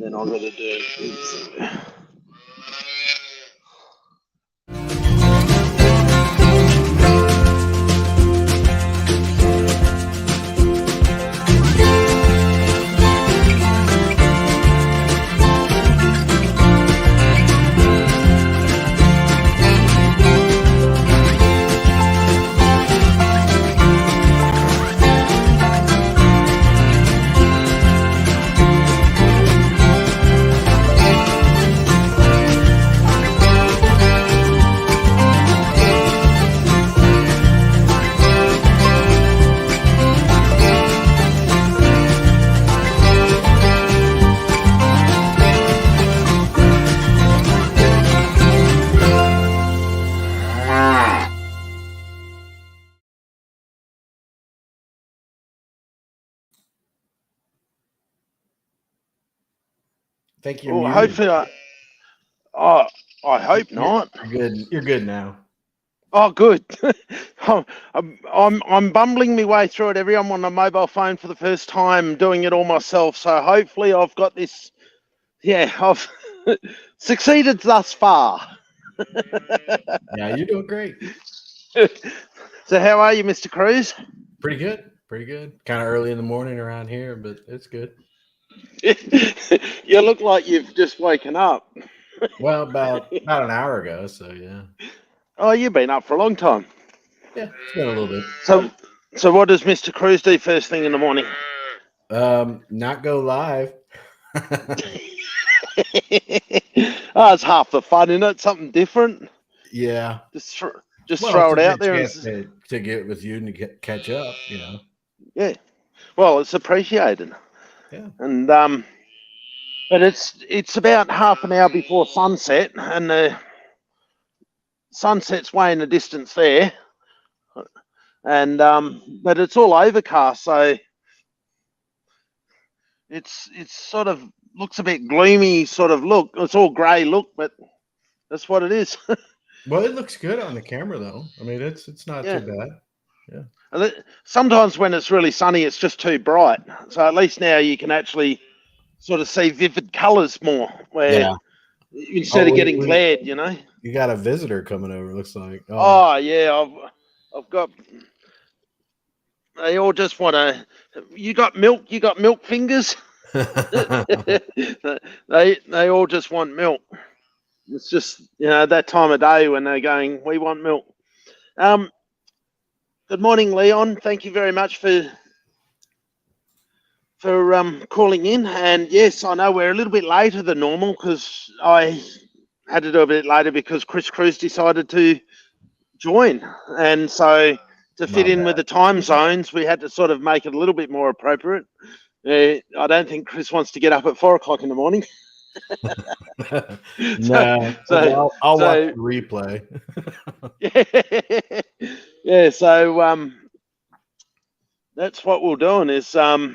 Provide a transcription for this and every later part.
then I've got to do is think you're well, muted. hopefully I hope not. You're good. You're good now. Oh, good. I'm bumbling my way through it. I'm on a mobile phone for the first time, doing it all myself. So hopefully I've got this. Yeah, I've succeeded thus far. Yeah, you're doing great. So how are you, Mr. Cruz? Pretty good. Pretty good. Kind of early in the morning around here, but it's good. You look like you've just woken up. Well, about an hour ago, so yeah. Oh, you've been up for a long time. Yeah, it's been a little bit. So what does Mr. Cruz do first thing in the morning? Not go live. Oh, it's half the fun, isn't it? Something different. Yeah. Just Well, throw it's it a out good there. chance to get with you and to catch up, you know. Yeah. Well, it's appreciated. Yeah. And but it's about half an hour before sunset, and the sunset's way in the distance there. And but it's all overcast, so it's sort of looks a bit gloomy sort of look. It's all grey look, but that's what it is. Well, it looks good on the camera though. I mean, it's not Yeah. too bad. Yeah. And sometimes when it's really sunny, it's just too bright. So at least now you can actually sort of see vivid colours more, where Yeah. instead of getting glared, you know. You got a visitor coming over. Looks like. Oh yeah, I've got. They all just want to. You got milk? You got milk fingers? they all just want milk. It's just that time of day when they're going, we want milk. Good morning, Leon. Thank you very much for calling in. And yes, I know we're a little bit later than normal because I had to do a bit later because Chris Cruz decided to join, and so to fit in with the time zones, we had to sort of make it a little bit more appropriate. I don't think Chris wants to get up at 4 o'clock in the morning. No, I'll watch the replay. Yeah, so that's what we're doing is I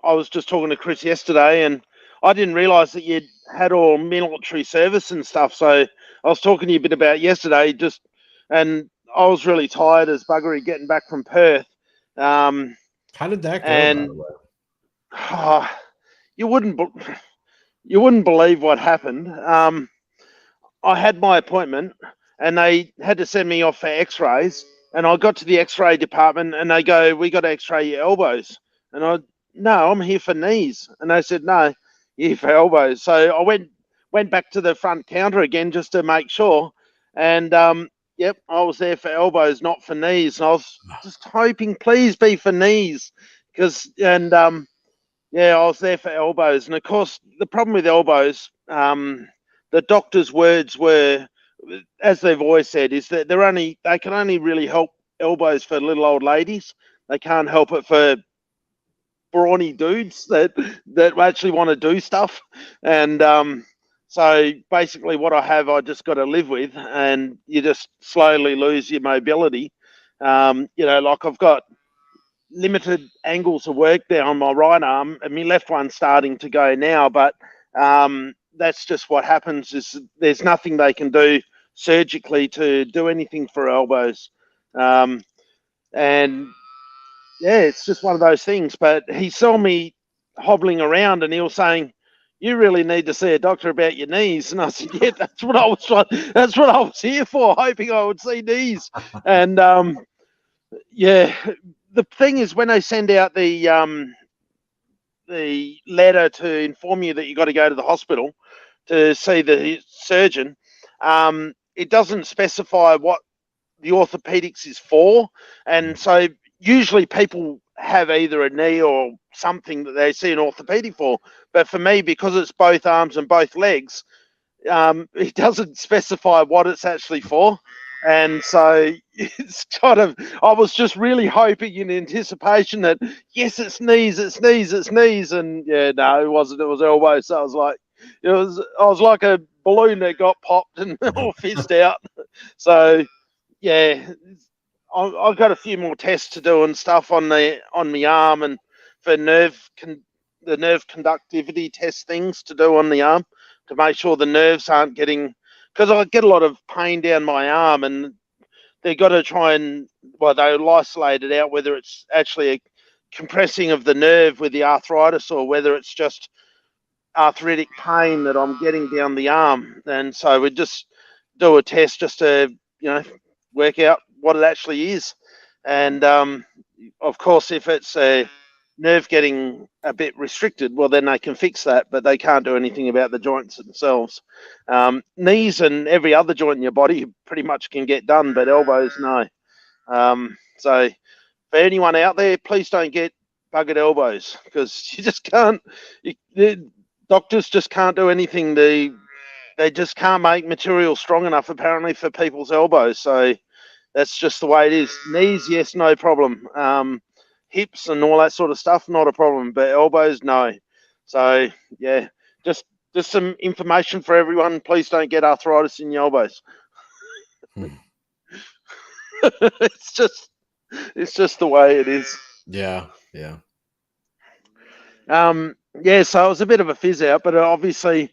was just talking to Chris yesterday, and I didn't realise that you'd had all military service and stuff. So I was talking to you a bit about yesterday, and I was really tired as buggery getting back from Perth. How did that go? And by the way? you wouldn't believe what happened. I had my appointment, and they had to send me off for X-rays. And I got to the X-ray department, and they go, "We got to X-ray your elbows." And no, I'm here for knees. And they said, "No, you're here for elbows." So I went back to the front counter again just to make sure. And yep, I was there for elbows, not for knees. And I was just hoping, please be for knees, yeah, I was there for elbows. And of course, the problem with elbows, the doctor's words were, as they've always said, is that they can only really help elbows for little old ladies. They can't help it for brawny dudes that actually want to do stuff. And so basically, what I just got to live with, and you just slowly lose your mobility. Like I've got limited angles of work there on my right arm, and my left one's starting to go now, but that's just what happens. Is there's nothing they can do surgically to do anything for elbows, and yeah, it's just one of those things. But he saw me hobbling around, and he was saying, you really need to see a doctor about your knees. And I said, yeah, that's what I was trying. That's what I was here for, hoping I would see knees. And yeah, the thing is, when they send out the letter to inform you that you got to go to the hospital to see the surgeon, it doesn't specify what the orthopedics is for, and so usually people have either a knee or something that they see an orthopedic for. But for me, because it's both arms and both legs, it doesn't specify what it's actually for. And so it's kind of, I was just really hoping in anticipation that, yes, it's knees, it's knees, it's knees. And yeah, no, it wasn't, it was elbow. So I was like, I was like a balloon that got popped and all fizzed out. So yeah, I've got a few more tests to do and stuff on the arm, and for the nerve conductivity test things to do on the arm to make sure the nerves aren't getting, because I get a lot of pain down my arm, and they've got to try and, well, they'll isolate it out whether it's actually a compressing of the nerve with the arthritis or whether it's just arthritic pain that I'm getting down the arm. And so we just do a test just to, work out what it actually is. And of course, if it's a nerve getting a bit restricted, well, then they can fix that, but they can't do anything about the joints themselves. Knees and every other joint in your body pretty much can get done, but elbows, no. So for anyone out there, please don't get buggered elbows, because you just can't. The doctors just can't do anything. They just can't make material strong enough, apparently, for people's elbows. So that's just the way it is. Knees, yes, no problem. Hips and all that sort of stuff, not a problem. But elbows, no. So yeah, just some information for everyone. Please don't get arthritis in your elbows. It's just the way it is. Yeah. Yeah, so it was a bit of a fizz out, but obviously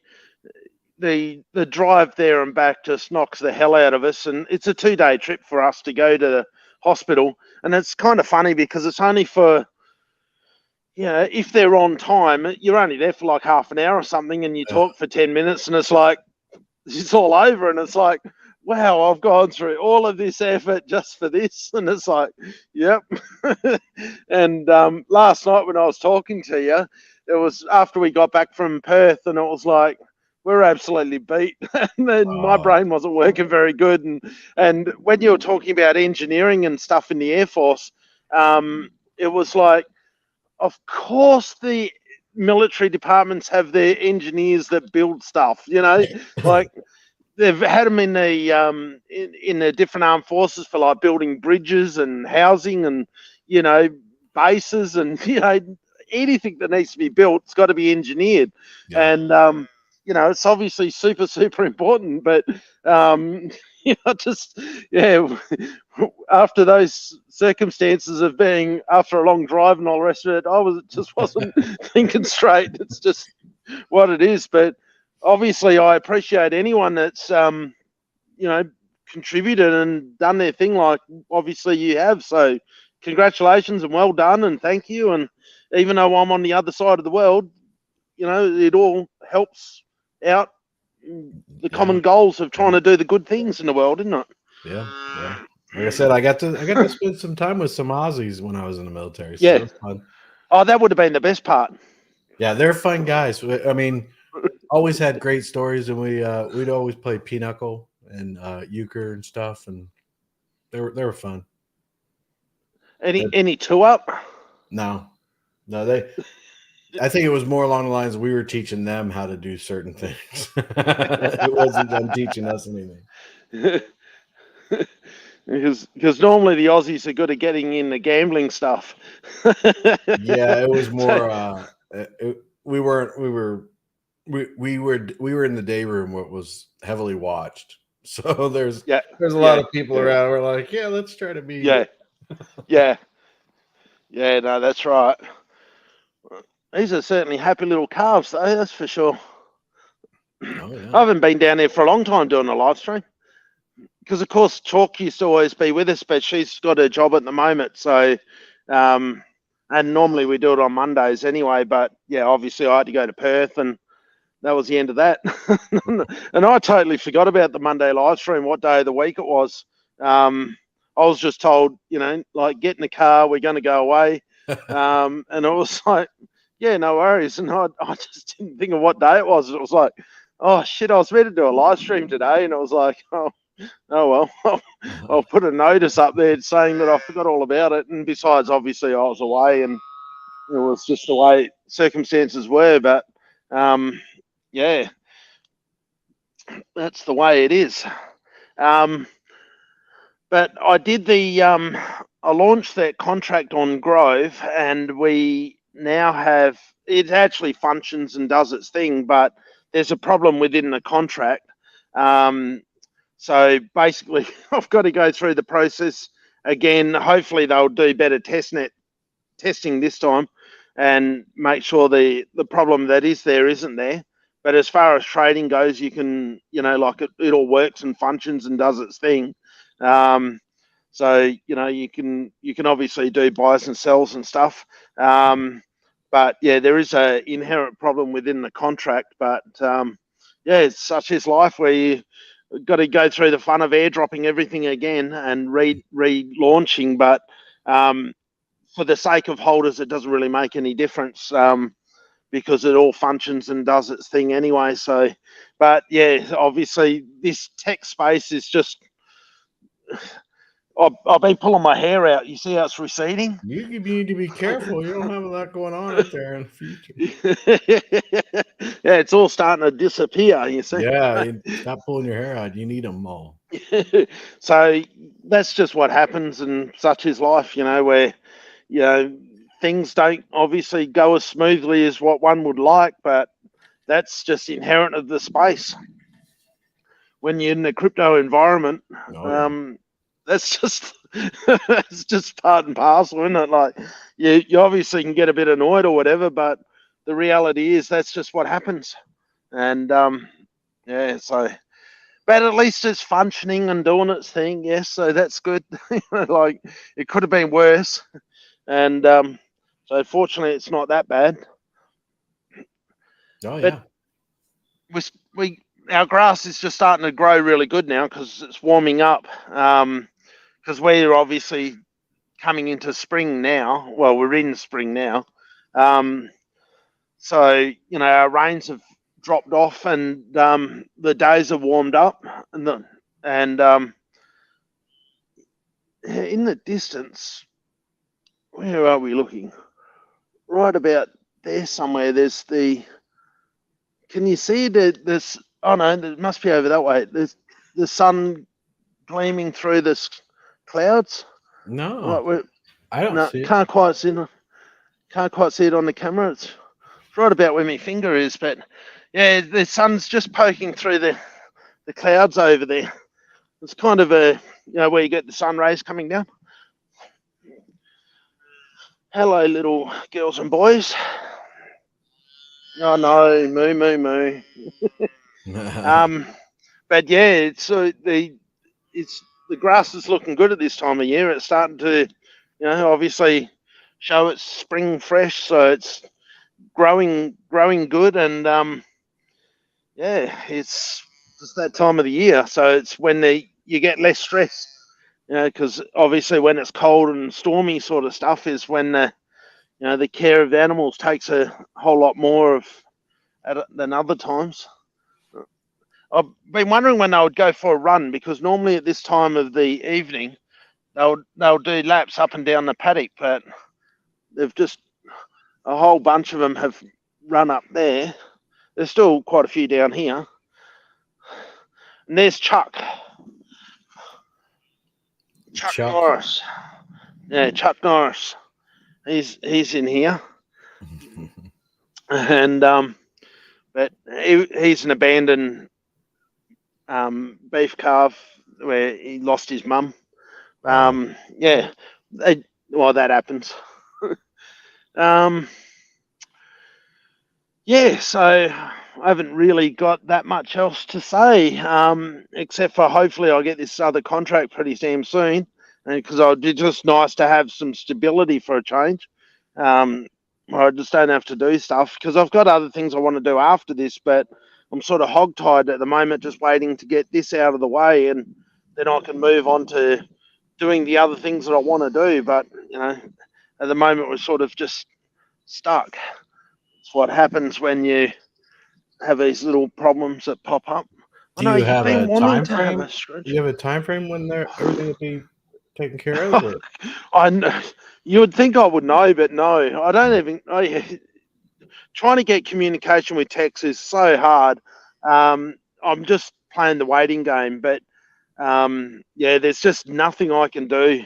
the drive there and back just knocks the hell out of us, and it's a 2-day trip for us to go to the hospital. And it's kind of funny because it's only for, if they're on time, you're only there for like half an hour or something, and you talk for 10 minutes, and it's like it's all over, and it's like, wow, I've gone through all of this effort just for this. And it's like, yep. And last night when I was talking to you, it was after we got back from Perth, and it was like, we're absolutely beat. And then my brain wasn't working very good. And when you were talking about engineering and stuff in the Air Force, it was like, of course the military departments have their engineers that build stuff, like they've had them in the different armed forces for like building bridges and housing and, bases and, anything that needs to be built, it's got to be engineered. Yeah. And, it's obviously super, super important, but, after those circumstances of being after a long drive and all the rest of it, wasn't thinking straight. It's just what it is. But obviously I appreciate anyone that's, contributed and done their thing like obviously you have. So congratulations and well done and thank you. And even though I'm on the other side of the world, it all helps out the common goals of trying to do the good things in the world, isn't it? Yeah. Like I said, I got to spend some time with some Aussies when I was in the military. So Yeah. that was fun. Oh, that would have been the best part. Yeah, they're fun guys. I mean, always had great stories, and we'd always play pinochle and euchre and stuff, and they were fun. Any two up? No, they. I think it was more along the lines we were teaching them how to do certain things. It wasn't them teaching us anything. Because normally the Aussies are good at getting in the gambling stuff. Yeah, it was more. We were in the day room, what was heavily watched. So there's a lot of people around. We're like, yeah, let's try to be. Yeah. No, that's right. These are certainly happy little calves, though. That's for sure. Oh, yeah. I haven't been down there for a long time doing a live stream because, of course, Chalk used to always be with us, but she's got a job at the moment. So, and normally we do it on Mondays anyway. But yeah, obviously I had to go to Perth, and that was the end of that. And I totally forgot about the Monday live stream, what day of the week it was. I was just told, like, get in the car, we're going to go away. And it was like, yeah, no worries. And I just didn't think of what day it was. It was like, oh, shit, I was meant to do a live stream today. And it was like, oh well, I'll put a notice up there saying that I forgot all about it. And besides, obviously, I was away and it was just the way circumstances were. But yeah, that's the way it is. But I did I launched that contract on Grove, and we now have, it actually functions and does its thing, but there's a problem within the contract. So basically, I've got to go through the process again. Hopefully, they'll do better testing this time and make sure the problem that is there isn't there. But as far as trading goes, you can, like it all works and functions and does its thing. So you can obviously do buys and sells and stuff. But yeah, there is a inherent problem within the contract. But yeah, it's such is life where you got to go through the fun of airdropping everything again and relaunching. But for the sake of holders, it doesn't really make any difference because it all functions and does its thing anyway. So, but yeah, obviously this tech space is just. I've been pulling my hair out. You see how it's receding? You need to be careful. You don't have a lot going on out there in the future. Yeah, it's all starting to disappear, you see? Yeah, stop pulling your hair out. You need them all. So that's just what happens, and such is life, where, things don't obviously go as smoothly as what one would like, but that's just inherent of the space. When you're in the crypto environment, that's just it's just part and parcel, isn't it? Like you obviously can get a bit annoyed or whatever, but the reality is that's just what happens. And yeah, so but at least it's functioning and doing its thing, yes, so that's good. Like it could have been worse. And so fortunately it's not that bad. Oh yeah. But our grass is just starting to grow really good now because it's warming up. Because we're obviously coming into spring now. Well, we're in spring now. So, our rains have dropped off and the days have warmed up. And in the distance, where are we looking? Right about there somewhere, there's can you see this? Oh no, it must be over that way. There's the sun gleaming through the clouds. No, right, I don't see it. Can't quite see it on the camera. It's right about where my finger is, but yeah, the sun's just poking through the clouds over there. It's kind of where you get the sun rays coming down. Hello, little girls and boys. Oh no, moo. But yeah, it's the grass is looking good at this time of year. It's starting to, obviously show its spring fresh, so it's growing good, and yeah, it's just that time of the year. So it's when you get less stress, because obviously when it's cold and stormy sort of stuff is when the care of the animals takes a whole lot more than other times. I've been wondering when they would go for a run, because normally at this time of the evening they'll do laps up and down the paddock, but they've just a whole bunch of them have run up there. There's still quite a few down here. And there's Chuck Norris. Yeah, Chuck Norris. He's in here. And but he's an abandoned beef calf where he lost his mum. Yeah, that happens. Yeah, so I haven't really got that much else to say, except for hopefully I'll get this other contract pretty damn soon, because it'd be just nice to have some stability for a change. where I just don't have to do stuff because I've got other things I want to do after this, but I'm sort of hog-tied at the moment, just waiting to get this out of the way, and then I can move on to doing the other things that I want to do. But, at the moment we're sort of just stuck. It's what happens when you have these little problems that pop up. I Do know you you've have been a wanting time to have frame? a Do stretch. you have a time frame when everything will be taken care of? Or? I know, you would think I would know, but no, I don't even. Trying to get communication with techs is so hard. I'm just playing the waiting game, but there's just nothing I can do.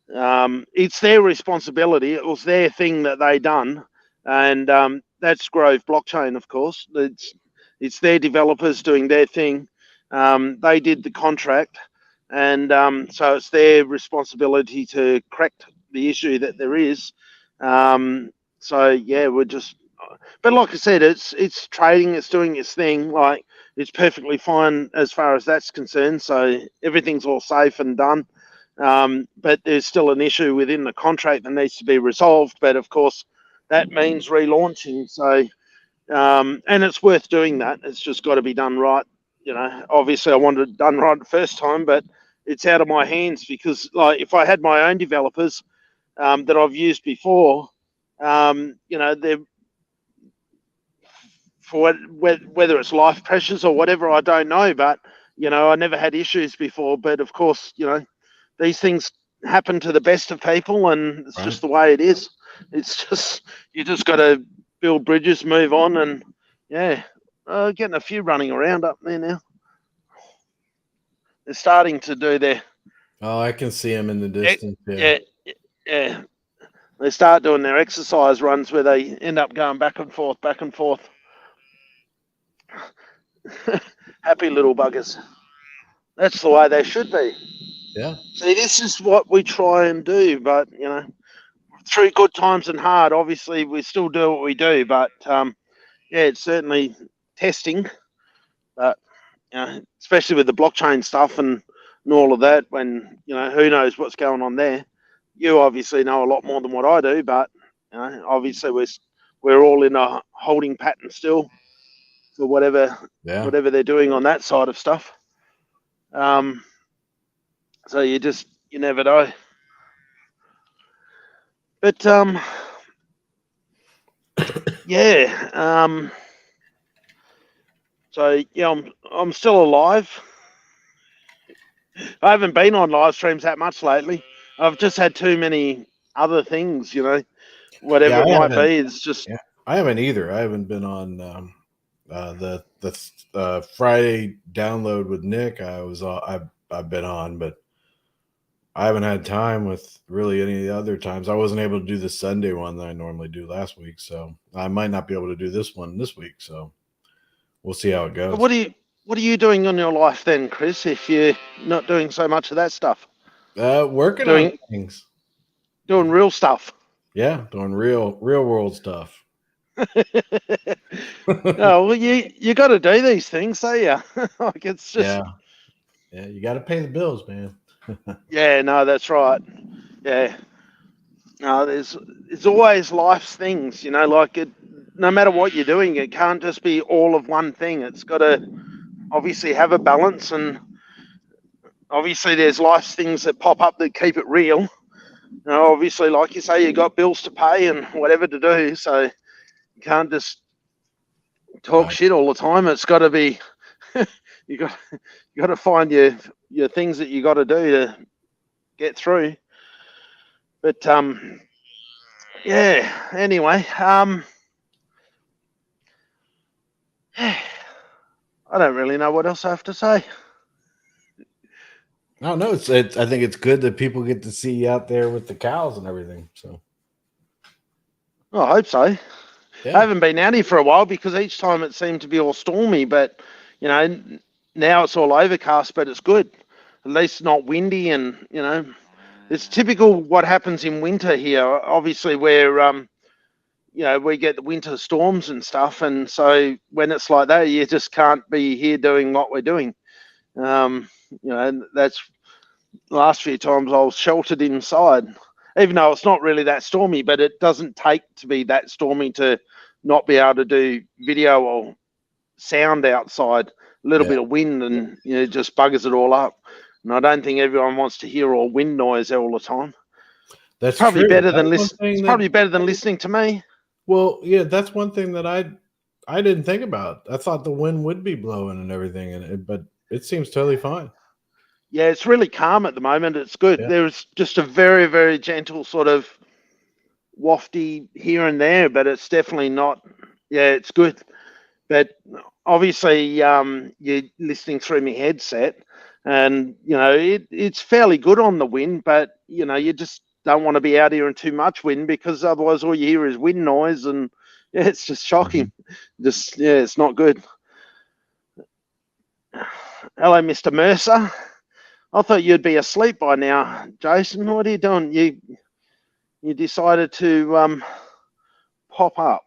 It's their responsibility. It was their thing that they done, and that's Grove Blockchain, of course. It's their developers doing their thing. They did the contract, and so it's their responsibility to correct the issue that there is. So yeah, we're just. But like I said, it's trading. It's doing its thing. Like it's perfectly fine as far as that's concerned. So everything's all safe and done. But there's still an issue within the contract that needs to be resolved. But of course, that means relaunching. So, and it's worth doing that. It's just got to be done right. Obviously, I wanted it done right the first time, but it's out of my hands because, like, if I had my own developers that I've used before, they're for whether it's life pressures or whatever, I don't know. But I never had issues before. But of course, these things happen to the best of people, and it's just the way it is. It's just you just got to build bridges, move on, and getting a few running around up there now. They're starting to do their. Oh, I can see them in the distance. Yeah. They start doing their exercise runs where they end up going back and forth, back and forth. Happy little buggers. That's the way they should be. Yeah. See, this is what we try and do, but through good times and hard, obviously we still do what we do. But it's certainly testing. But especially with the blockchain stuff and all of that, when who knows what's going on there. You obviously know a lot more than what I do, but obviously we're all in a holding pattern still for whatever they're doing on that side of stuff. So you never know. But so I'm still alive. I haven't been on live streams that much lately. I've just had too many other things, whatever it might be. It's just I haven't either. I haven't been on the Friday download with Nick. I've been on, but I haven't had time with really any of the other times. I wasn't able to do the Sunday one that I normally do last week, so I might not be able to do this one this week. So we'll see how it goes. What are you doing on your life then, Chris? If you're not doing so much of that stuff, working on things, doing real stuff. Yeah, doing real world stuff. No, well, you got to do these things, so yeah. Like it's just yeah. You got to pay the bills, man. Yeah, no, that's right. Yeah, no, there's always life's things, like it. No matter what you're doing, it can't just be all of one thing. It's got to obviously have a balance, and obviously there's life's things that pop up that keep it real. Obviously, like you say, you got bills to pay and whatever to do, so you can't just talk shit all the time. It's got to be you got to find your things that you got to do to get through. But anyway, I don't really know what else I have to say. No, I think it's good that people get to see you out there with the cows and everything. So I hope so. Yeah. I haven't been out here for a while because each time it seemed to be all stormy, but now it's all overcast, but it's good. At least not windy, and it's typical what happens in winter here. Obviously, where we get the winter storms and stuff, and so when it's like that, you just can't be here doing what we're doing. That's the last few times I was sheltered inside. even though it's not really that stormy, but it doesn't take to be that stormy to not be able to do video or sound outside. A little bit of wind and just buggers it all up. And I don't think everyone wants to hear all wind noise all the time. That's probably true. better than listening. It's probably better than listening to me. Well, yeah, that's one thing that I didn't think about. I thought the wind would be blowing and everything, but it seems totally fine. Yeah, it's really calm at the moment. It's good. Yeah. There's just a very, very gentle sort of wafty here and there, but it's definitely not. Yeah, it's good. But obviously, you're listening through my headset, and it's fairly good on the wind. But you just don't want to be out here in too much wind, because otherwise all you hear is wind noise, and it's just shocking. Mm-hmm. It's not good. Hello, Mr. Mercer. I thought you'd be asleep by now, Jason. What are you doing? You decided to pop up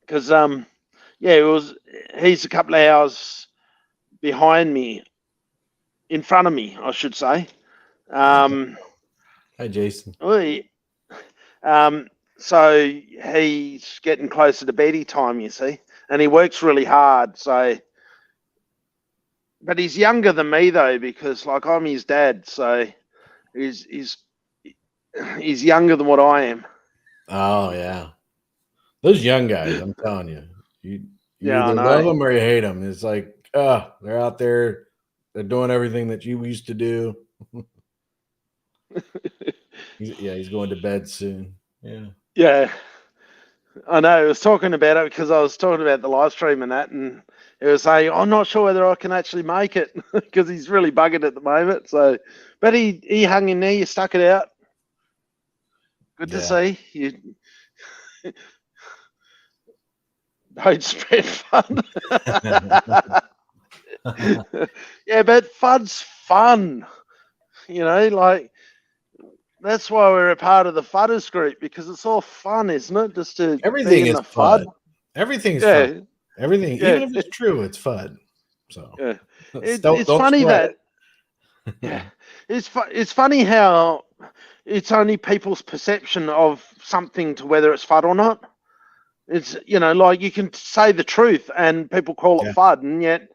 because he's a couple of hours behind me, in front of me, I should say. Hi, Jason. So he's getting closer to bedtime, you see, and he works really hard. But he's younger than me though, because like I'm his dad, so he's younger than what I am. Oh yeah, those young guys, I'm telling you, you either love them or you hate them. It's like, they're out there, they're doing everything that you used to do. He's going to bed soon. Yeah, I know. I was talking about it because I was talking about the live stream and that, and it was saying, I'm not sure whether I can actually make it because he's really buggered at the moment. So, but he hung in there. You stuck it out. Good to see. You don't spread fun. Yeah, but fun's fun. Like that's why we're a part of the Fudders group, because it's all fun, isn't it? Just to everything is fun. Everything's fun. Everything, even if it's true, it's fun. So it's funny that it's funny how it's only people's perception of something to whether it's FUD or not. It's like you can say the truth and people call it FUD, and yet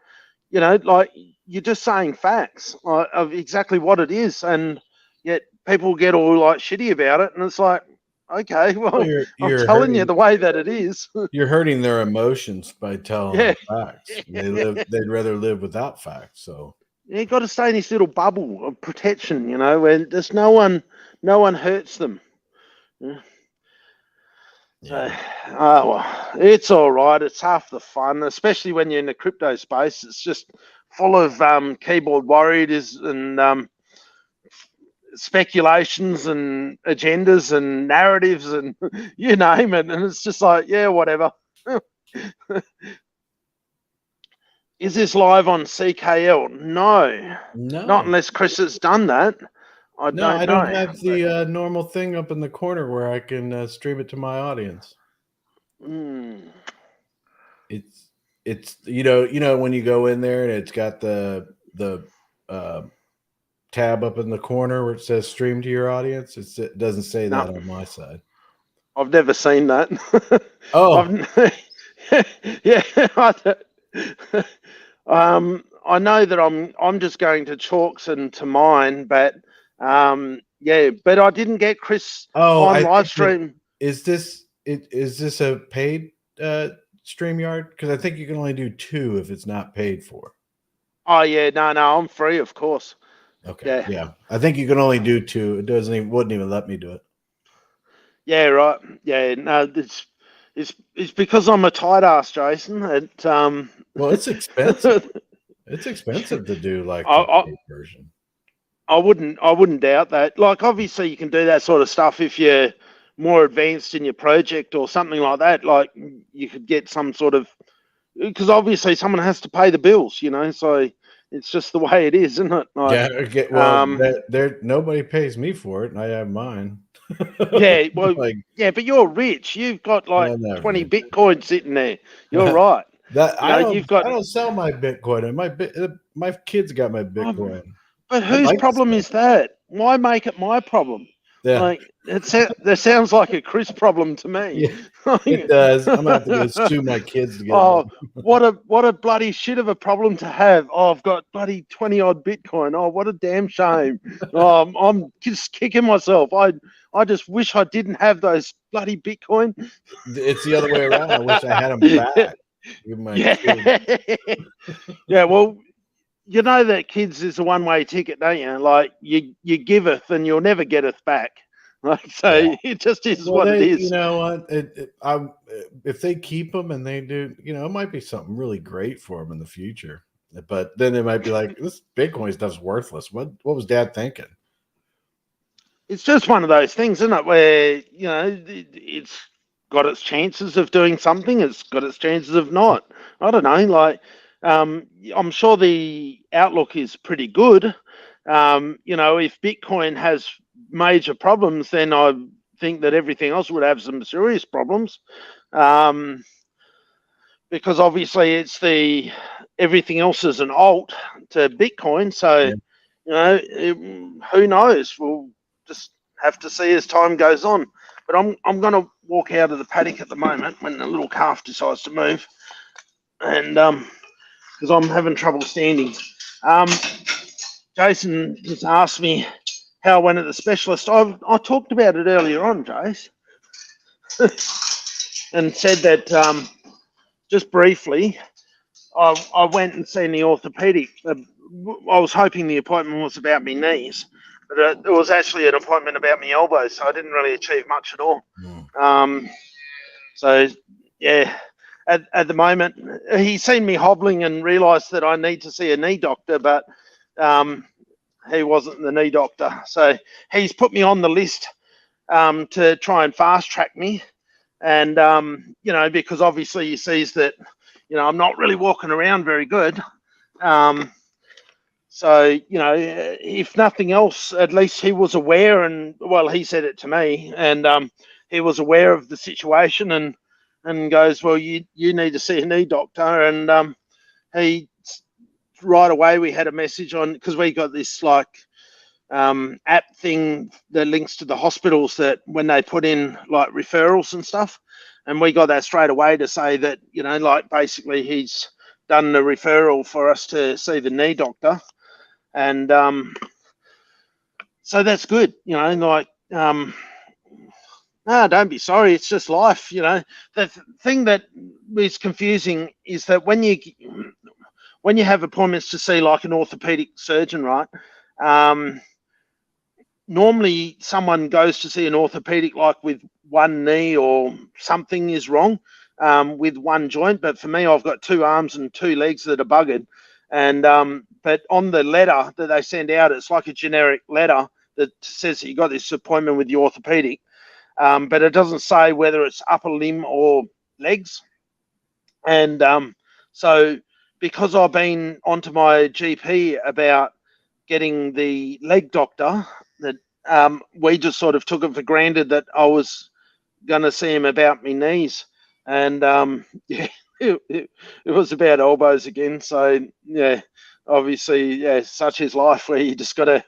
like you're just saying facts of exactly what it is, and yet people get all like shitty about it, and it's like, okay, well, you're I'm telling you the way that it is. You're hurting their emotions by telling them facts. They'd rather live without facts. So you got to stay in this little bubble of protection, where there's no one hurts them. Well, it's all right. It's half the fun, especially when you're in the crypto space. It's just full of keyboard warriors and speculations and agendas and narratives and you name it, and it's just like, yeah, whatever. Is this live on CKL? No, not unless Chris has done that. I don't have the normal thing up in the corner where I can stream it to my audience. It's when you go in there and it's got the tab up in the corner where it says stream to your audience. It doesn't say that on my side. I've never seen that. I know that I'm just going to Chalks and to mine, but but I didn't get Chris on live stream. Is this a paid StreamYard? Because I think you can only do 2 if it's not paid for. Oh yeah, no, I'm free, of course. Okay. Yeah. I think you can only do 2. It wouldn't even let me do it. Yeah, right. Yeah, no, it's because I'm a tight ass, Jason. Well, it's expensive. It's expensive to do like the paid version. I wouldn't doubt that. Like obviously you can do that sort of stuff if you're more advanced in your project or something like that. Like you could get some sort of, because obviously someone has to pay the bills, so it's just the way it is, isn't it? Like, nobody pays me for it, and I have mine. Yeah, well, but you're rich. You've got like 20 Bitcoin sitting there. You're right. I don't sell my Bitcoin. My kids got my Bitcoin. But whose problem is that? why make it my problem? Yeah. Like that sounds like a Chris problem to me. Yeah, it does. I'm gonna have to go sue my kids to get Oh, them. what a bloody shit of a problem to have. Oh, I've got bloody 20 odd Bitcoin. Oh, what a damn shame. Oh, I'm just kicking myself. I just wish I didn't have those bloody Bitcoin. It's the other way around. I wish I had them back. Give my kids. Yeah, well, you know that kids is a one-way ticket, don't you? Like you giveth and you'll never getteth back. Like, so it just is what it is. You know what? If they keep them and they do, you know, it might be something really great for them in the future. But then it might be like, this Bitcoin stuff's worthless. What was Dad thinking? It's just one of those things, isn't it? Where, you know, it's got its chances of doing something. It's got its chances of not. I don't know. Like, I'm sure the outlook is pretty good. You know, if Bitcoin has major problems, then I think that everything else would have some serious problems. Because obviously it's everything else is an alt to Bitcoin. So, you know, who knows? We'll just have to see as time goes on. But I'm going to walk out of the paddock at the moment when the little calf decides to move, and because I'm having trouble standing. Jason just asked me how I went at the specialist. I talked about it earlier on, Jace, and said that just briefly, I went and seen the orthopedic. I was hoping the appointment was about my knees, but it was actually an appointment about my elbows, so I didn't really achieve much at all. So, yeah, at the moment, he's seen me hobbling and realised that I need to see a knee doctor, but he wasn't the knee doctor. So he's put me on the list to try and fast track me. And, you know, because obviously he sees that, you know, I'm not really walking around very good. So, you know, if nothing else, at least he was aware, and, well, he said it to me, and he was aware of the situation and goes, well, you need to see a knee doctor. And he, right away, we had a message on, because we got this, like, app thing that links to the hospitals that when they put in, like, referrals and stuff, and we got that straight away to say that, you know, like, basically he's done the referral for us to see the knee doctor. And so that's good, you know, like, no, don't be sorry, it's just life, you know. The thing that is confusing is that when you have appointments to see, like, an orthopedic surgeon, right, normally someone goes to see an orthopedic, like, with one knee or something is wrong with one joint. But for me, I've got two arms and two legs that are buggered. And but on the letter that they send out, it's like a generic letter that says that you got this appointment with the orthopedic, but it doesn't say whether it's upper limb or legs. And so because I've been onto my GP about getting the leg doctor, that we just sort of took it for granted that I was going to see him about my knees. And yeah, it was about elbows again. So yeah, obviously, yeah, such is life, where you just got to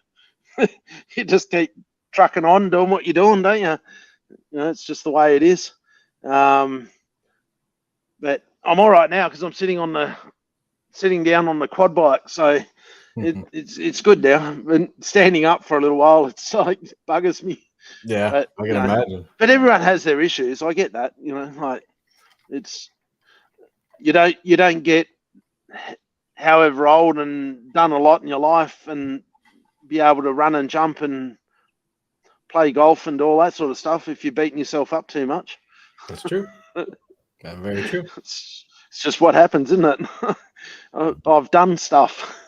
you just keep trucking on, doing what you're doing, don't you? You know, it's just the way it is. But I'm all right now because I'm sitting down on the quad bike, so it's good now. I've been standing up for a little while. It's like, it buggers me. Yeah, but, I can imagine. But everyone has their issues. I get that. You know, like, it's you don't get however old and done a lot in your life and be able to run and jump and play golf and all that sort of stuff if you're beating yourself up too much. That's true. That's very true. It's just what happens, isn't it? I've done stuff.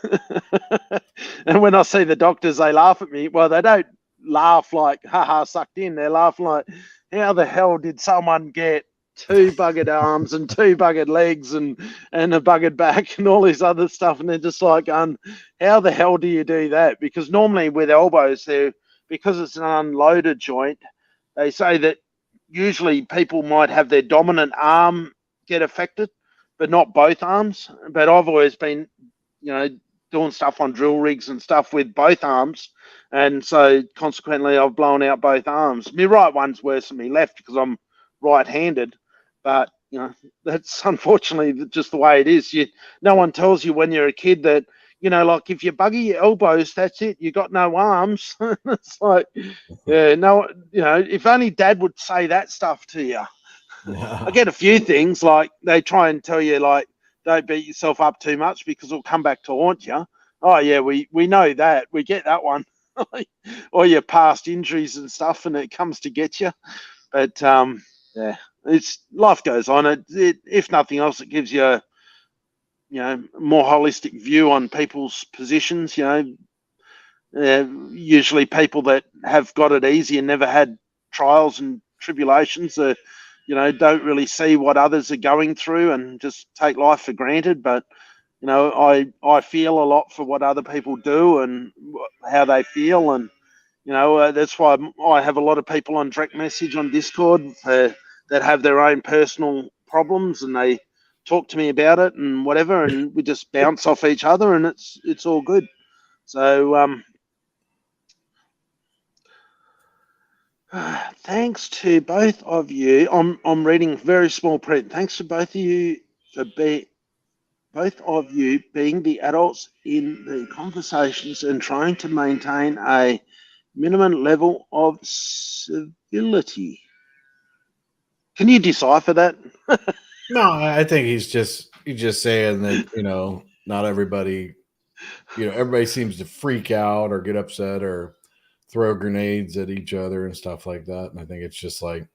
And when I see the doctors, they laugh at me. Well, they don't laugh like, haha, sucked in. They laugh like, how the hell did someone get two buggered arms and two buggered legs and a buggered back and all this other stuff? And they're just like, how the hell do you do that? Because normally with elbows, because it's an unloaded joint, they say that usually people might have their dominant arm get affected, but not both arms. But I've always been, you know, doing stuff on drill rigs and stuff with both arms, and so consequently I've blown out both arms. My right one's worse than my left because I'm right-handed, but that's unfortunately just the way it is. No one tells you when you're a kid that, like if you bugger your elbows, that's it. You got no arms. It's like, yeah, no, if only Dad would say that stuff to you. Yeah. I get a few things like they try and tell you like, don't beat yourself up too much because it'll come back to haunt you. Oh yeah, we know that. We get that one. Or your past injuries and stuff, and it comes to get you. But yeah, it's life goes on. It if nothing else, it gives you a more holistic view on people's positions. Usually people that have got it easy and never had trials and tribulations don't really see what others are going through and just take life for granted. But I feel a lot for what other people do and how they feel, and that's why I have a lot of people on direct message on Discord that have their own personal problems, and they talk to me about it and whatever, and we just bounce off each other, and it's all good. So thanks to both of you. I'm reading very small print. Thanks to both of you for both of you being the adults in the conversations and trying to maintain a minimum level of civility. Can you decipher that? No, I think he's just saying that not everybody, everybody seems to freak out or get upset or throw grenades at each other and stuff like that. And I think it's just like,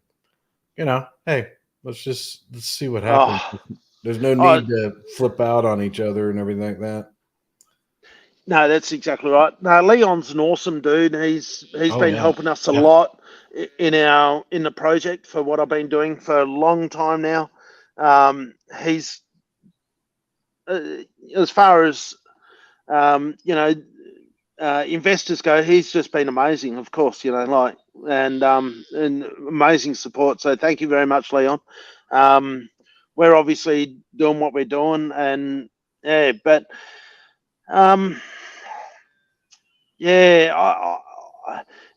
hey, let's see what happens. There's no need to flip out on each other and everything like that. No, that's exactly right. No, Leon's an awesome dude. He's been helping us a lot in the project for what I've been doing for a long time now. He's as far as investors go, he's just been amazing, of course, and amazing support. So thank you very much, Leon. We're obviously doing what we're doing, and but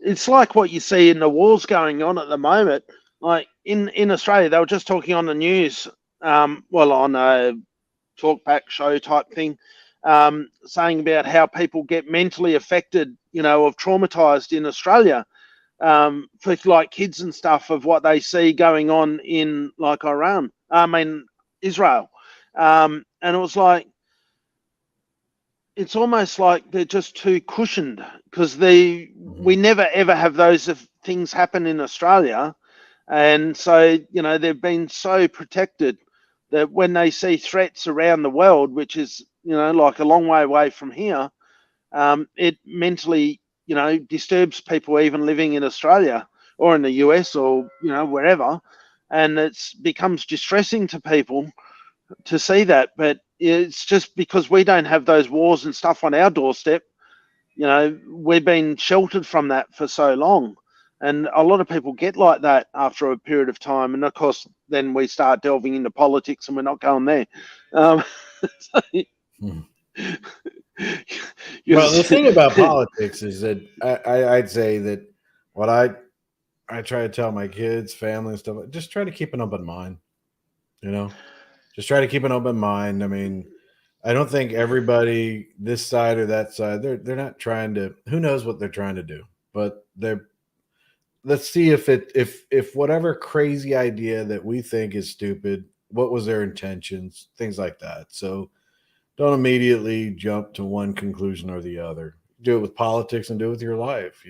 it's like what you see in the wars going on at the moment. Like in Australia, they were just talking on the news, on a talkback show type thing, saying about how people get mentally affected, of traumatized in Australia, for like kids and stuff, of what they see going on in like Israel. And it was like, it's almost like they're just too cushioned because we never ever have those things happen in Australia. And so, they've been so protected that when they see threats around the world, which is, like a long way away from here, it mentally, disturbs people even living in Australia or in the US or, wherever. And it becomes distressing to people to see that. But it's just because we don't have those wars and stuff on our doorstep. We've been sheltered from that for so long. And a lot of people get like that after a period of time. And of course, then we start delving into politics and we're not going there. Well, the thing about politics is that I'd say that what I try to tell my kids, family and stuff, just try to keep an open mind, just try to keep an open mind. I mean, I don't think everybody this side or that side, they're not trying to, who knows what they're trying to do, but let's see if whatever crazy idea that we think is stupid, what was their intentions, things like that. So don't immediately jump to one conclusion or the other. Do it with politics and do it with your life,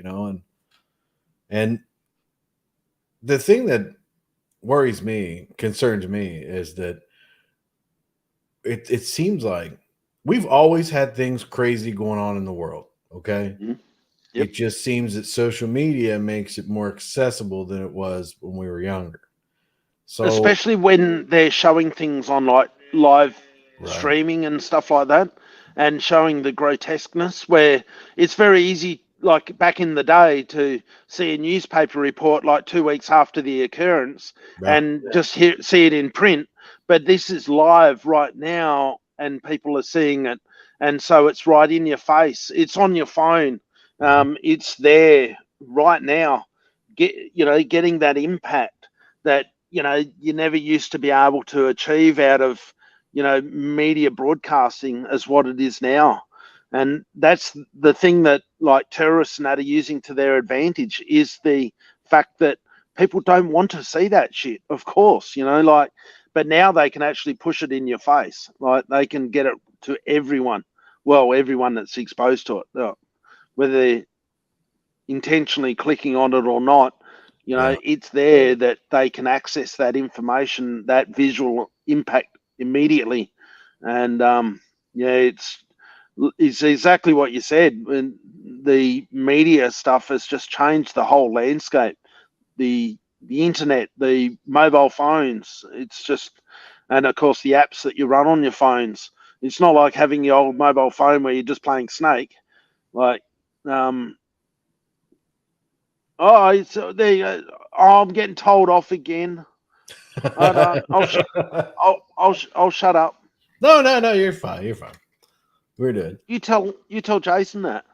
and the thing that worries me, concerns me, is that it seems like we've always had things crazy going on in the world. Okay. Mm-hmm. Yep. It just seems that social media makes it more accessible than it was when we were younger. So, especially when they're showing things on like live streaming and stuff like that, and showing the grotesqueness, where it's very easy, like back in the day, to see a newspaper report like 2 weeks after the occurrence and just see it in print. But this is live right now, and people are seeing it, and so it's right in your face. It's on your phone. It's there right now. Getting that impact that you never used to be able to achieve out of media broadcasting as what it is now. And that's the thing that like terrorists and that are using to their advantage, is the fact that people don't want to see that shit, of course, but now they can actually push it in your face. Like they can get it to everyone. Well, everyone that's exposed to it, whether they're intentionally clicking on it or not, it's there that they can access that information, that visual impact immediately. And it's exactly what you said. And the media stuff has just changed the whole landscape. The internet, the mobile phones, it's just, and of course the apps that you run on your phones. It's not like having the old mobile phone where you're just playing Snake. Like, there you go. Oh, I'm getting told off again. Hold on. I'll shut up. No, you're fine. You're fine. We're good. You tell Jason that.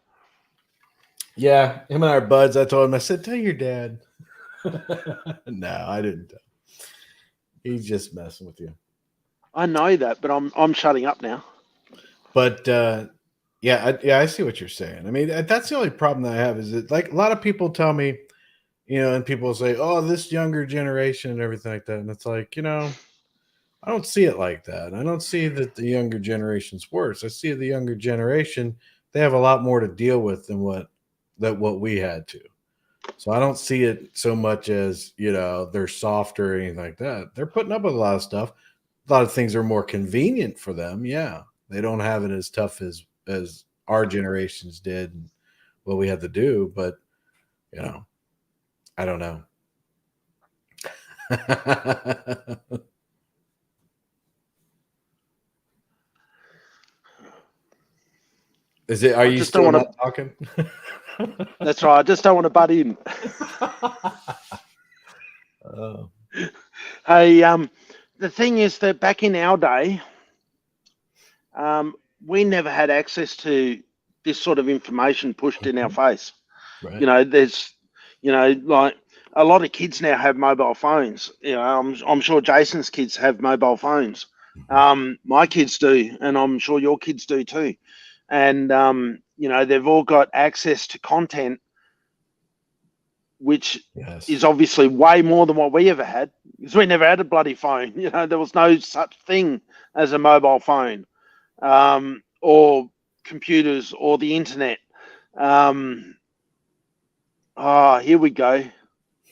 Yeah, him and our buds. I told him. I said, "Tell your dad." No, I didn't. He's just messing with you. I know that, but I'm shutting up now. But I see what you're saying. I mean, that's the only problem that I have is that, like, a lot of people tell me, and people say, "Oh, this younger generation and everything like that," and it's like, I don't see it like that. I don't see that the younger generation's worse. I see the younger generation, they have a lot more to deal with than what we had to. So I don't see it so much as, they're softer or anything like that. They're putting up with a lot of stuff. A lot of things are more convenient for them. Yeah. They don't have it as tough as our generations did and what we had to do. But, I don't know. Are you still not talking? That's right. I just don't want to butt in. Oh. Hey, the thing is that back in our day, we never had access to this sort of information pushed in our face. Right. There's, like a lot of kids now have mobile phones. I'm sure Jason's kids have mobile phones. My kids do, and I'm sure your kids do too. And they've all got access to content, which is obviously way more than what we ever had, because we never had a bloody phone. There was no such thing as a mobile phone, or computers or the internet. Here we go.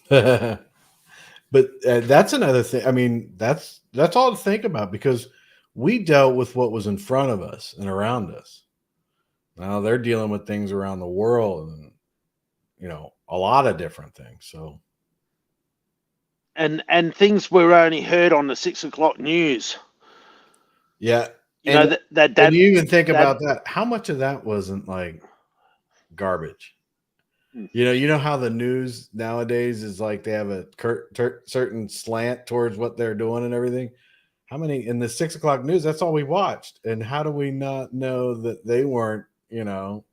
But that's another thing. I mean, that's all to think about, because we dealt with what was in front of us and around us. Now they're dealing with things around the world and, a lot of different things. So, and things were only heard on the 6 o'clock news. Yeah. And you even think about that. How much of that wasn't like garbage? You know how the news nowadays is like they have a certain slant towards what they're doing and everything. How many in the 6 o'clock news? That's all we watched. And how do we not know that they weren't,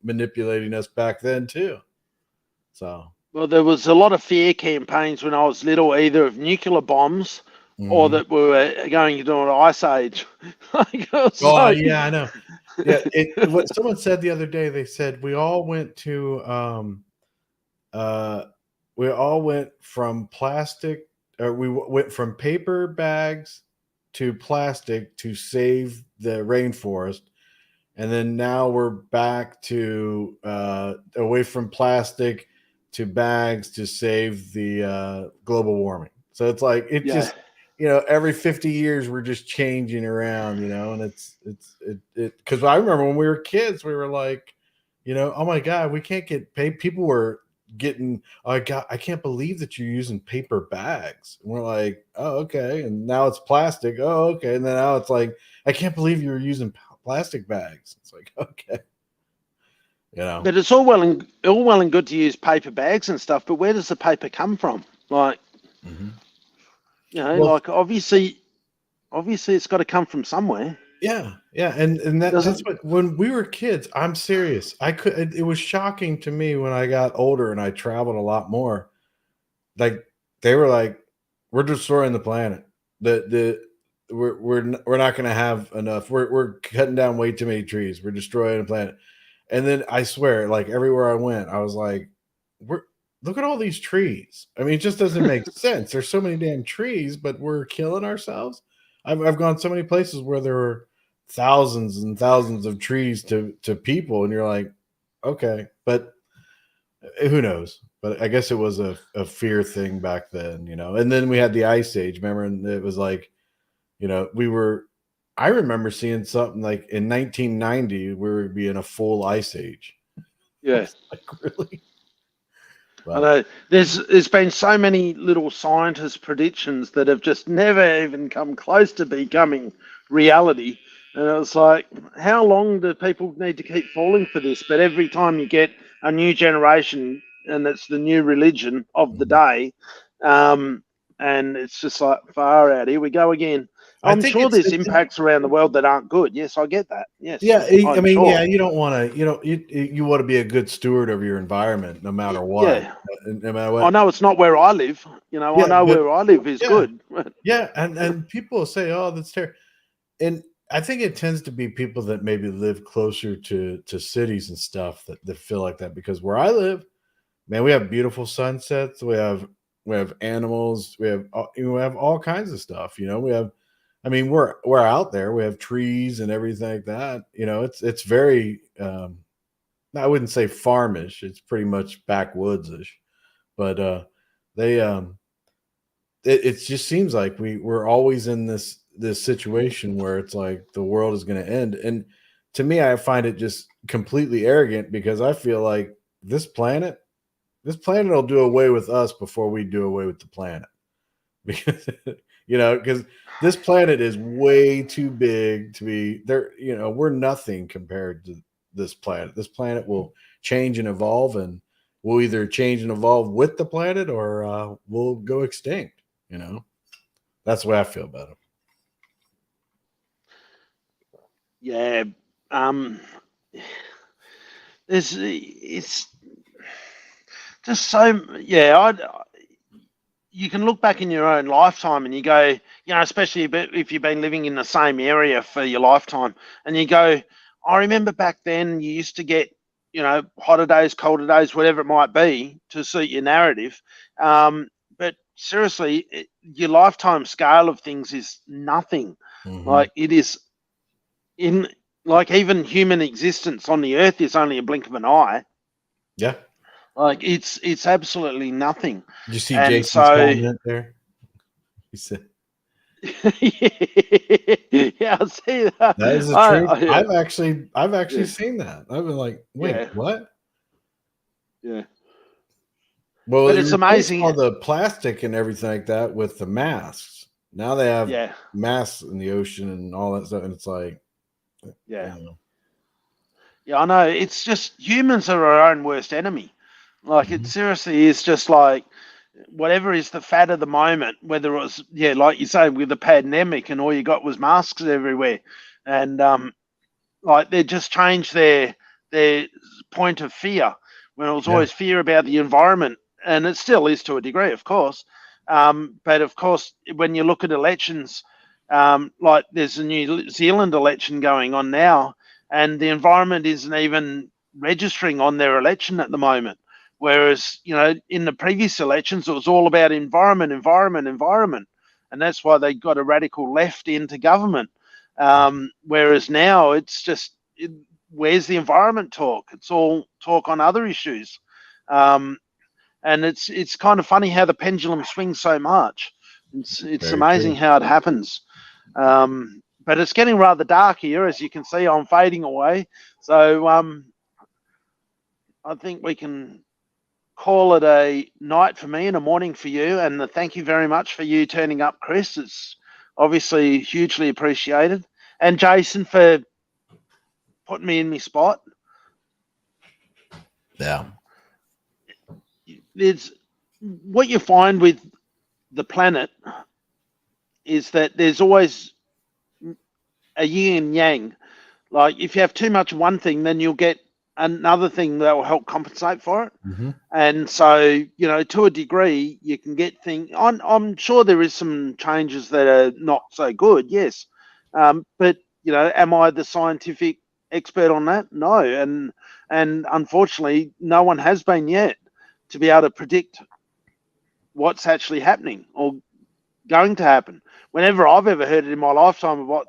manipulating us back then too? So, well, there was a lot of fear campaigns when I was little, either of nuclear bombs or that we were going into an ice age. Yeah, I know. Yeah, what someone said the other day, they said we all went from plastic, or we went from paper bags to plastic to save the rainforest. And then now we're back to away from plastic to bags to save the global warming. So it's like just every 50 years we're just changing around, and it's because I remember when we were kids, we were like, oh my God, we can't get paid. People were getting, I can't believe that you're using paper bags. And we're like, oh, okay. And now it's plastic. Oh, okay. And then now it's like, I can't believe you were using plastic bags. It's like, okay. But it's all well and good to use paper bags and stuff, but where does the paper come from? Like, like obviously it's got to come from somewhere. Yeah, and that's what, when we were kids, I'm serious. It was shocking to me when I got older and I traveled a lot more. Like they were like, we're destroying the planet. We're not going to have enough. We're cutting down way too many trees. We're destroying the planet. And then I swear, like everywhere I went, I was like, we're look at all these trees. I mean, it just doesn't make sense. There's so many damn trees, but we're killing ourselves. I've gone so many places where there were thousands and thousands of trees to people, and you're like, okay, but who knows? But I guess it was a fear thing back then, you know. And then we had the ice age, remember? And it was like, you know, I remember seeing something like in 1990 we would be in a full ice age. Yeah. Like, really? But I know there's been so many little scientist predictions that have just never even come close to becoming reality. And it was like, how long do people need to keep falling for this? But every time you get a new generation, and it's the new religion of the day, and it's just like, far out, here we go again. I'm sure there's impacts around the world that aren't good. Yes, I get that. Yes. Yeah, I mean, sure. yeah, you don't want to, you want to be a good steward of your environment, no matter what. Yeah. No matter what. I know it's not where I live. You know, I know where I live is good. Yeah, and people say, "Oh, that's terrible," and I think it tends to be people that maybe live closer to cities and stuff that feel like that. Because where I live, man, we have beautiful sunsets. We have animals. We have all kinds of stuff. You know, we have. I mean, we're out there. We have trees and everything like that. You know, it's very. I wouldn't say farmish. It's pretty much backwoods-ish, but they it just seems like we're always in this situation where it's like the world is going to end. And to me, I find it just completely arrogant, because I feel like this planet will do away with us before we do away with the planet. Because because this planet is way too big to be there. You know, we're nothing compared to this planet. This planet will change and evolve, and we'll either change and evolve with the planet, or we'll go extinct. You know, that's the way I feel about it. Yeah. It's just so, yeah. You can look back in your own lifetime and you go, especially if you've been living in the same area for your lifetime, and you go, I remember back then you used to get, hotter days, colder days, whatever it might be, to suit your narrative. But seriously, your lifetime scale of things is nothing. Mm-hmm. Like, it is like even human existence on the earth is only a blink of an eye. Yeah. Like, it's absolutely nothing. Did you see Jason's comment there? He said, yeah, I see that. That is the truth. Yeah. I've actually seen that. I've been like, wait, what? Yeah. Well, but it's amazing. All the plastic and everything like that with the masks. Now they have masks in the ocean and all that stuff, and it's like, yeah, I know. It's just humans are our own worst enemy. Like, it seriously is just like, whatever is the fad of the moment, whether it was, like you say, with the pandemic and all you got was masks everywhere. And like, they just changed their point of fear, when it was always fear about the environment. And it still is to a degree, of course. But of course, when you look at elections, like there's a New Zealand election going on now, and the environment isn't even registering on their election at the moment. Whereas, in the previous elections, it was all about environment. And that's why they got a radical left into government. Whereas now it's just, where's the environment talk? It's all talk on other issues. And it's kind of funny how the pendulum swings so much. It's amazing how it happens. But it's getting rather dark here. As you can see, I'm fading away. So I think we can call it a night for me and a morning for you. And thank you very much for you turning up, Chris. It's obviously hugely appreciated. And Jason, for putting me in my spot. Yeah. There's what you find with the planet is that there's always a yin and yang. Like if you have too much of one thing, then you'll get another thing that will help compensate for it. Mm-hmm. And so, you know, to a degree, you can get things. I'm sure there is some changes that are not so good, yes. But you know, am I the scientific expert on that? No, and unfortunately, no one has been yet to be able to predict what's actually happening or going to happen. Whenever I've ever heard it in my lifetime of what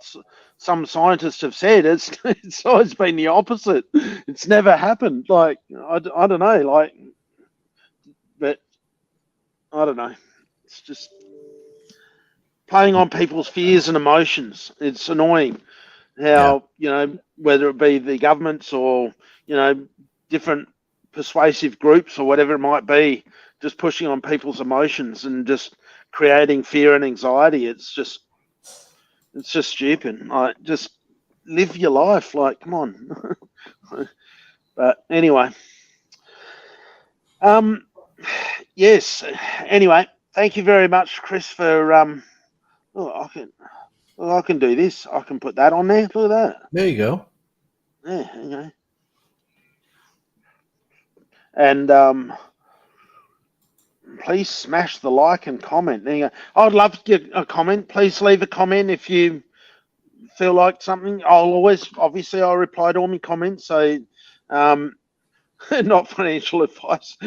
some scientists have said, it's always been the opposite. It's never happened. Like I don't know, like, but I don't know. It's just playing on people's fears and emotions. It's annoying how, you know, whether it be the governments or, you know, different persuasive groups or whatever it might be, just pushing on people's emotions and just creating fear and anxiety. It's just stupid. Like, just live your life. Like, come on. But anyway, yes. Anyway, thank you very much, Chris, for I can do this. I can put that on there. Look at that. There you go. Yeah, okay. And please smash the like and comment. There you go. I'd love to get a comment. Please leave a comment if you feel like something. I'll reply to all my comments. So, not financial advice.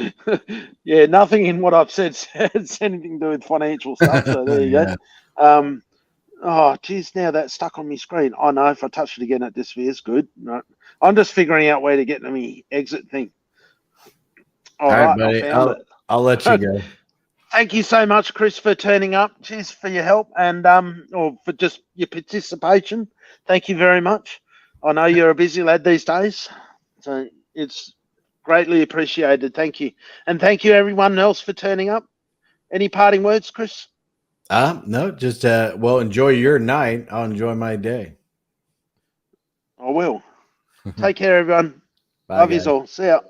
Yeah, nothing in what I've said has anything to do with financial stuff. So there you go. Oh, geez, now that's stuck on my screen. I know if I touch it again, it disappears. Good. Right. I'm just figuring out where to get to my exit thing. All right, buddy. I found it. I'll let you go. Thank you so much, Chris, for turning up. Cheers for your help and or for just your participation. Thank you very much. I know you're a busy lad these days, so it's greatly appreciated. Thank you, and thank you everyone else for turning up. Any parting words, Chris? No, just well, enjoy your night. I'll enjoy my day. I will. Take care, everyone. Bye, Love guys. you all. See ya.